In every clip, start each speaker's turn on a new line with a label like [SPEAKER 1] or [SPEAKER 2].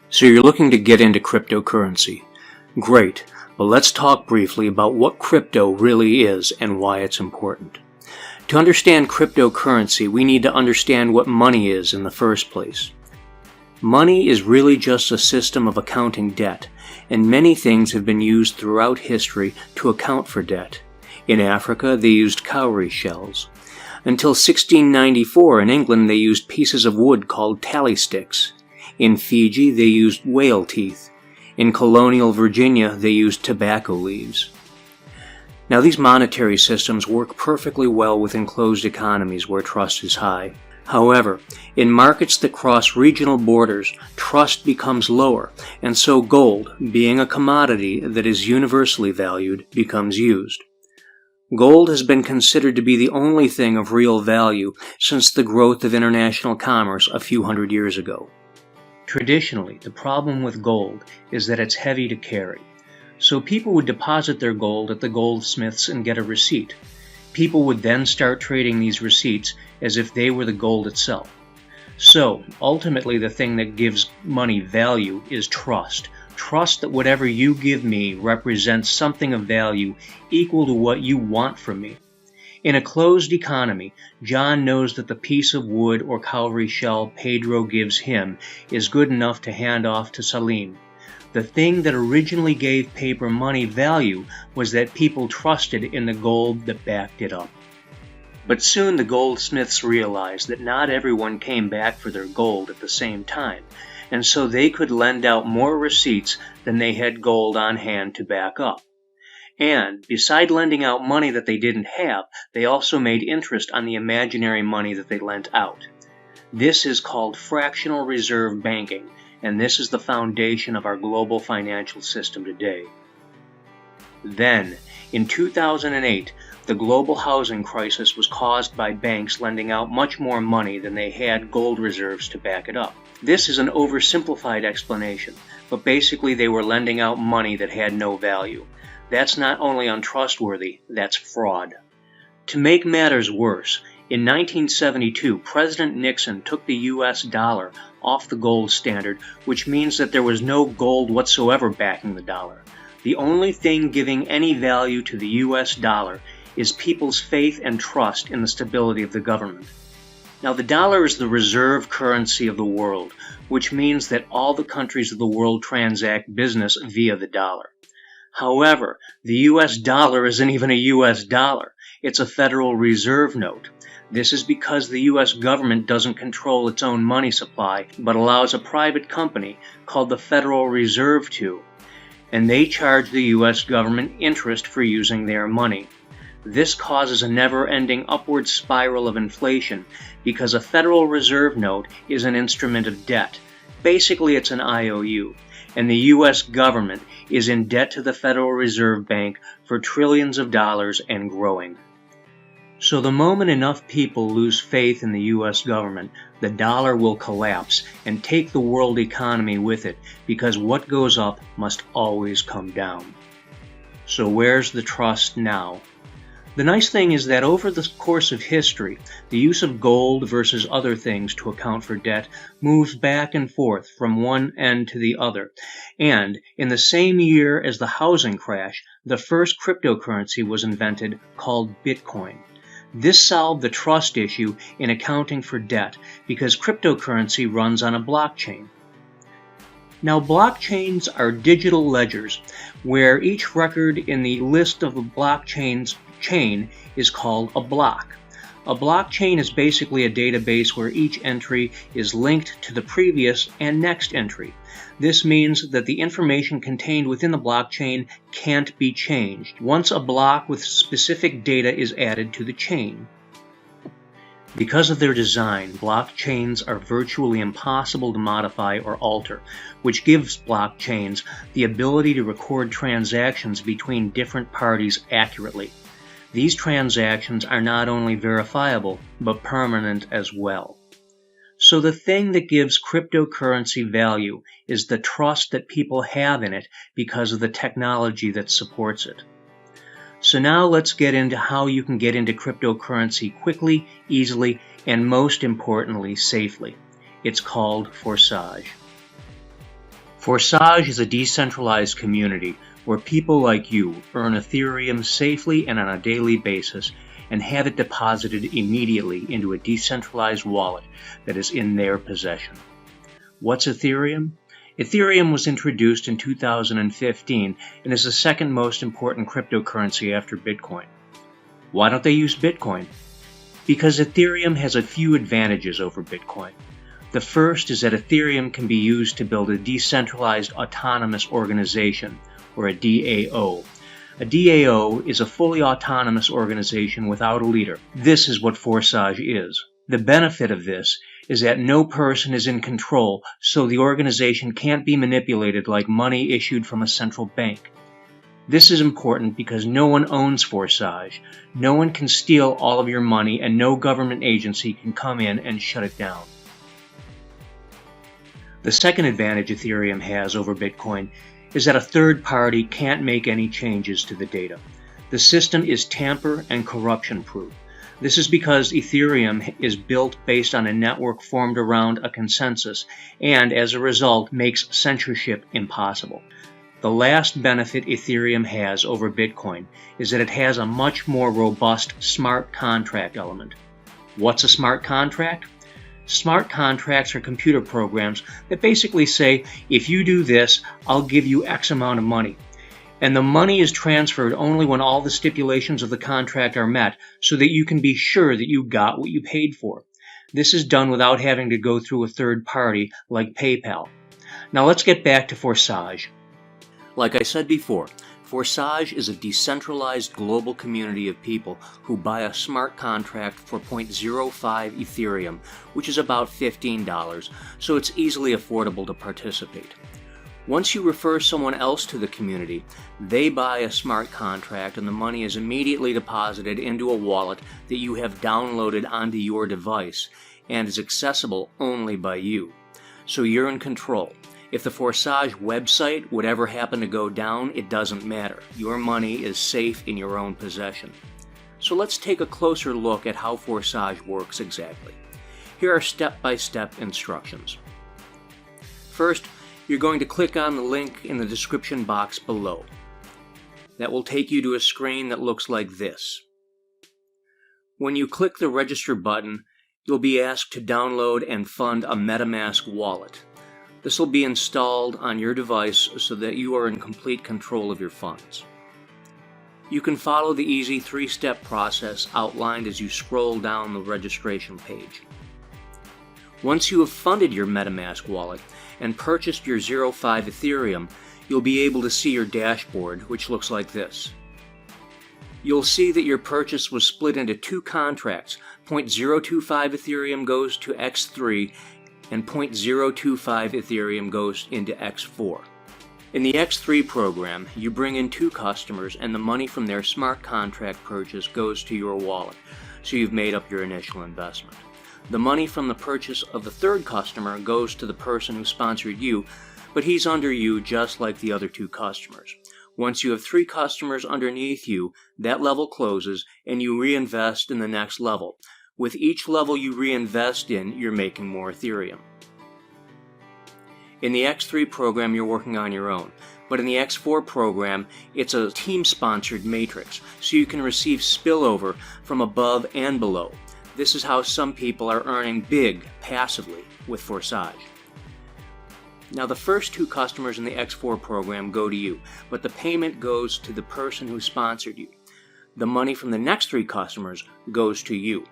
[SPEAKER 1] So you're looking to get into cryptocurrency. Great, but let's talk briefly about what crypto really is and why it's important. To understand cryptocurrency, we need to understand what money is in the first place. Money is really just a system of accounting debt, and many things have been used throughout history to account for debt. In Africa, they used cowrie shells. Until 1694 in England, they used pieces of wood called tally sticks. In Fiji, they used whale teeth. In colonial Virginia, they used tobacco leaves. Now, these monetary systems work perfectly well within closed economies where trust is high. However, in markets that cross regional borders, trust becomes lower, and so gold, being a commodity that is universally valued, becomes used. Gold has been considered to be the only thing of real value since the growth of international commerce a few hundred years ago. Traditionally, the problem with gold is that it's heavy to carry. So people would deposit their gold at the goldsmiths and get a receipt. People would then start trading these receipts as if they were the gold itself. So, ultimately, the thing that gives money value is trust. Trust that whatever you give me represents something of value equal to what you want from me. In a closed economy, John knows that the piece of wood or cowrie shell Pedro gives him is good enough to hand off to Salim. The thing that originally gave paper money value was that people trusted in the gold that backed it up. But soon the goldsmiths realized that not everyone came back for their gold at the same time, and so they could lend out more receipts than they had gold on hand to back up. And, beside lending out money that they didn't have, they also made interest on the imaginary money that they lent out. This is called fractional reserve banking, and this is the foundation of our global financial system today. Then, in 2008, the global housing crisis was caused by banks lending out much more money than they had gold reserves to back it up. This is an oversimplified explanation, but basically they were lending out money that had no value. That's not only untrustworthy, that's fraud. To make matters worse, in 1972, President Nixon took the US dollar off the gold standard, which means that there was no gold whatsoever backing the dollar. The only thing giving any value to the US dollar is people's faith and trust in the stability of the government. Now, the dollar is the reserve currency of the world, which means that all the countries of the world transact business via the dollar. However, the US dollar isn't even a US dollar. It's a Federal Reserve note. This is because the US government doesn't control its own money supply, but allows a private company called the Federal Reserve to, and they charge the US government interest for using their money. This causes a never-ending upward spiral of inflation because a Federal Reserve note is an instrument of debt. Basically, it's an IOU, and the US government is in debt to the Federal Reserve Bank for trillions of dollars and growing. So the moment enough people lose faith in the US government, the dollar will collapse and take the world economy with it, because what goes up must always come down. So where's the trust now? The nice thing is that over the course of history, the use of gold versus other things to account for debt moves back and forth from one end to the other. And in the same year as the housing crash, the first cryptocurrency was invented called Bitcoin. This solved the trust issue in accounting for debt because cryptocurrency runs on a blockchain. Now, blockchains are digital ledgers where each record in the list of the blockchain's chain is called a block. A blockchain is basically a database where each entry is linked to the previous and next entry. This means that the information contained within the blockchain can't be changed once a block with specific data is added to the chain. Because of their design, blockchains are virtually impossible to modify or alter, which gives blockchains the ability to record transactions between different parties accurately. These transactions are not only verifiable, but permanent as well. So the thing that gives cryptocurrency value is the trust that people have in it because of the technology that supports it. So now let's get into how you can get into cryptocurrency quickly, easily, and most importantly, safely. It's called Forsage. Forsage is a decentralized community where people like you earn Ethereum safely and on a daily basis and have it deposited immediately into a decentralized wallet that is in their possession. What's Ethereum? Ethereum was introduced in 2015 and is the second most important cryptocurrency after Bitcoin. Why don't they use Bitcoin? Because Ethereum has a few advantages over Bitcoin. The first is that Ethereum can be used to build a decentralized autonomous organization, or a DAO. A DAO is a fully autonomous organization without a leader. This is what Forsage is. The benefit of this is that no person is in control, so the organization can't be manipulated like money issued from a central bank. This is important because no one owns Forsage. No one can steal all of your money, and no government agency can come in and shut it down. The second advantage Ethereum has over Bitcoin is that a third party can't make any changes to the data. The system is tamper and corruption proof. This is because Ethereum is built based on a network formed around a consensus and, as a result, makes censorship impossible. The last benefit Ethereum has over Bitcoin is that it has a much more robust smart contract element. What's a smart contract? Smart contracts are computer programs that basically say, if you do this, I'll give you X amount of money. And the money is transferred only when all the stipulations of the contract are met, so that you can be sure that you got what you paid for. This is done without having to go through a third party like PayPal. Now let's get back to Forsage. Like I said before, Forsage is a decentralized global community of people who buy a smart contract for 0.05 Ethereum, which is about $15, so it's easily affordable to participate. Once you refer someone else to the community, they buy a smart contract and the money is immediately deposited into a wallet that you have downloaded onto your device and is accessible only by you. So you're in control. If the Forsage website would ever happen to go down, it doesn't matter. Your money is safe in your own possession. So let's take a closer look at how Forsage works exactly. Here are step-by-step instructions. First, you're going to click on the link in the description box below. That will take you to a screen that looks like this. When you click the register button, you'll be asked to download and fund a MetaMask wallet. This will be installed on your device so that you are in complete control of your funds. You can follow the easy 3-step process outlined as you scroll down the registration page. Once you have funded your MetaMask wallet and purchased your 0.5 Ethereum, you'll be able to see your dashboard, which looks like this. You'll see that your purchase was split into 2 contracts. 0.025 Ethereum goes to X3 and 0.025 Ethereum goes into X4. In the X3 program, you bring in 2 customers and the money from their smart contract purchase goes to your wallet, so you've made up your initial investment. The money from the purchase of the 3rd customer goes to the person who sponsored you, but he's under you just like the other 2 customers. Once you have 3 customers underneath you, that level closes and you reinvest in the next level. With each level you reinvest in, you're making more Ethereum. In the X3 program, you're working on your own, but in the X4 program, it's a team-sponsored matrix, so you can receive spillover from above and below. This is how some people are earning big passively with Forsage. Now, the first 2 customers in the X4 program go to you, but the payment goes to the person who sponsored you. The money from the next 3 customers goes to you.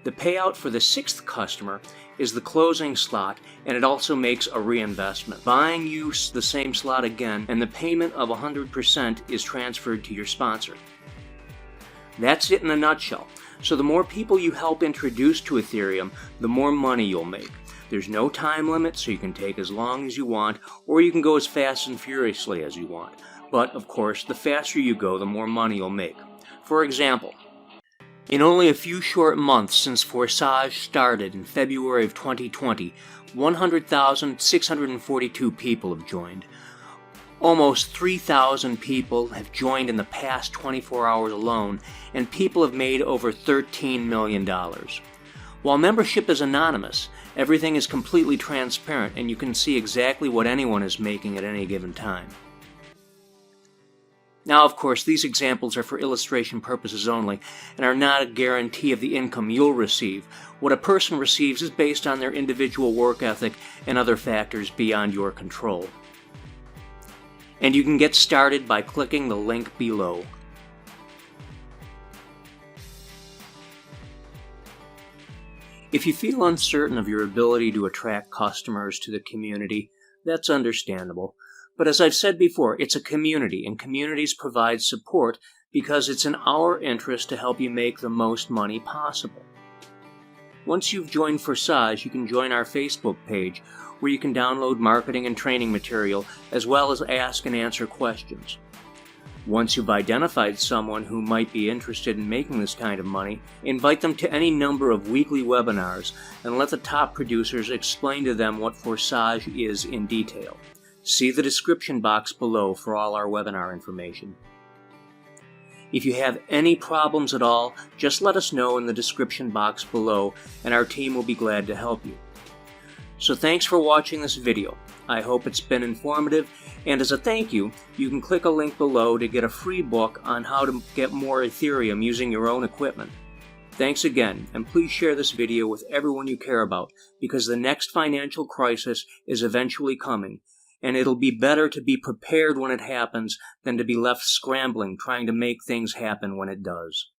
[SPEAKER 1] The payout for the 6th customer is the closing slot, and it also makes a reinvestment, buying you the same slot again, and the payment of 100% is transferred to your sponsor. That's it in a nutshell. So the more people you help introduce to Ethereum, the more money you'll make. There's no time limit, so you can take as long as you want, or you can go as fast and furiously as you want. But, of course, the faster you go, the more money you'll make. For example, in only a few short months since Forsage started in February of 2020, 100,642 people have joined. Almost 3,000 people have joined in the past 24 hours alone, and people have made over $13 million. While membership is anonymous, everything is completely transparent and you can see exactly what anyone is making at any given time. Now, of course, these examples are for illustration purposes only and are not a guarantee of the income you'll receive. What a person receives is based on their individual work ethic and other factors beyond your control. And you can get started by clicking the link below. If you feel uncertain of your ability to attract customers to the community, that's understandable. But as I've said before, it's a community, and communities provide support because it's in our interest to help you make the most money possible. Once you've joined Forsage, you can join our Facebook page, where you can download marketing and training material, as well as ask and answer questions. Once you've identified someone who might be interested in making this kind of money, invite them to any number of weekly webinars and let the top producers explain to them what Forsage is in detail. See the description box below for all our webinar information. If you have any problems at all, just let us know in the description box below and our team will be glad to help you. So thanks for watching this video. I hope it's been informative, and as a thank you, you can click a link below to get a free book on how to get more Ethereum using your own equipment. Thanks again, and please share this video with everyone you care about, because the next financial crisis is eventually coming, and it'll be better to be prepared when it happens than to be left scrambling trying to make things happen when it does.